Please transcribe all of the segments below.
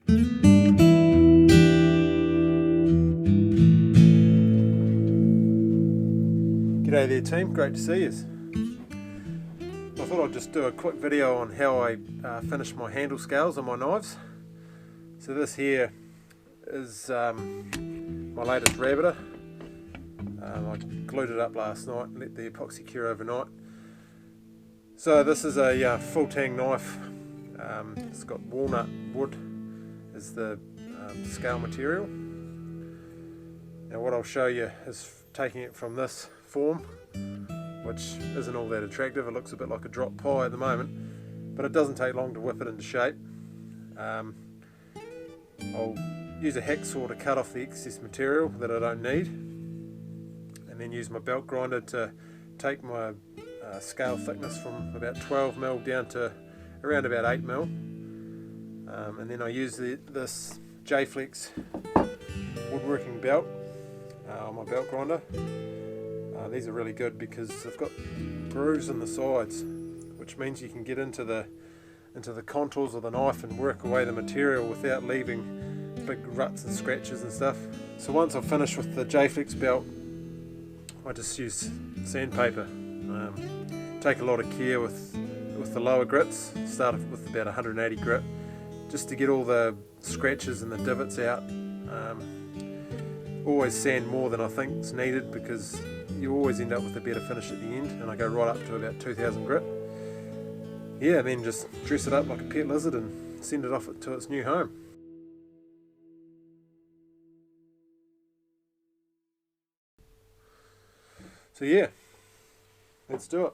G'day there team, great to see you. I thought I'd just do a quick video on how I finish my handle scales on my knives. So this here is my latest rabbiter. I glued it up last night and let the epoxy cure overnight. So this is a full tang knife. It's got walnut wood as the scale material. Now what I'll show you is taking it from this form, which isn't all that attractive. It looks a bit like a drop pie at the moment, but it doesn't take long to whip it into shape. I'll use a hacksaw to cut off the excess material that I don't need, and then use my belt grinder to take my scale thickness from about 12mm down to around about 8mm, and then I use this J-Flex woodworking belt on my belt grinder. These are really good because they've got grooves in the sides, which means you can get into the contours of the knife and work away the material without leaving big ruts and scratches and stuff. So once I've finished with the J-Flex belt, I just use sandpaper. Take a lot of care with the lower grits. Start with about 180 grit, just to get all the scratches and the divots out. Always sand more than I think is needed, because you always end up with a better finish at the end, and I go right up to about 2000 grit. Yeah, and then just dress it up like a pet lizard and send it off to its new home. So yeah, let's do it.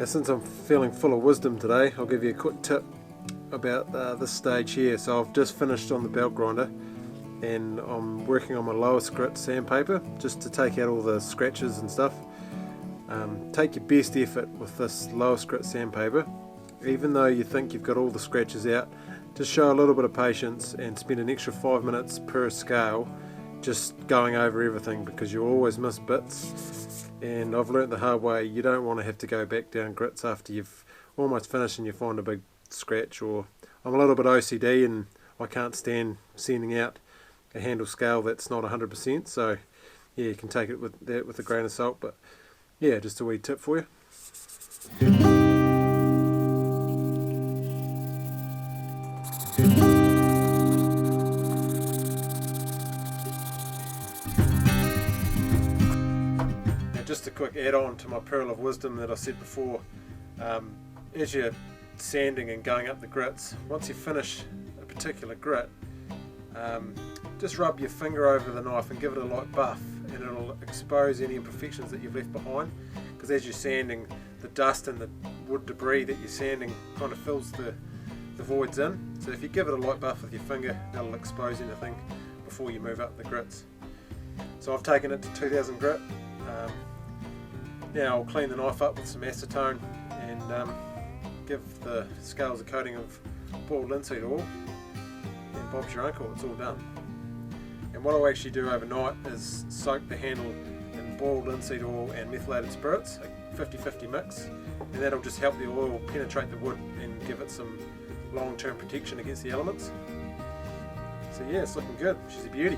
since I'm feeling full of wisdom today, I'll give you a quick tip about this stage here. So I've just finished on the belt grinder and I'm working on my lowest grit sandpaper just to take out all the scratches and stuff. Take your best effort with this lowest grit sandpaper. Even though you think you've got all the scratches out, just show a little bit of patience and spend an extra 5 minutes per scale just going over everything, because you'll always miss bits. And I've learnt the hard way, you don't want to have to go back down grits after you've almost finished and you find a big scratch. Or I'm a little bit OCD and I can't stand sending out a handle scale that's not 100%, so yeah, you can take it with that with a grain of salt. But yeah, just a wee tip for you. Just a quick add-on to my pearl of wisdom that I said before. As you're sanding and going up the grits, once you finish a particular grit, just rub your finger over the knife and give it a light buff, and it'll expose any imperfections that you've left behind, because as you're sanding, the dust and the wood debris that you're sanding kind of fills the voids in. So if you give it a light buff with your finger, that'll expose anything before you move up the grits. So I've taken it to 2000 grit. Now I'll clean the knife up with some acetone and give the scales a coating of boiled linseed oil, and Bob's your uncle, it's all done. And what I'll actually do overnight is soak the handle in boiled linseed oil and methylated spirits, a 50-50 mix, and that'll just help the oil penetrate the wood and give it some long-term protection against the elements. So yeah, it's looking good, she's a beauty.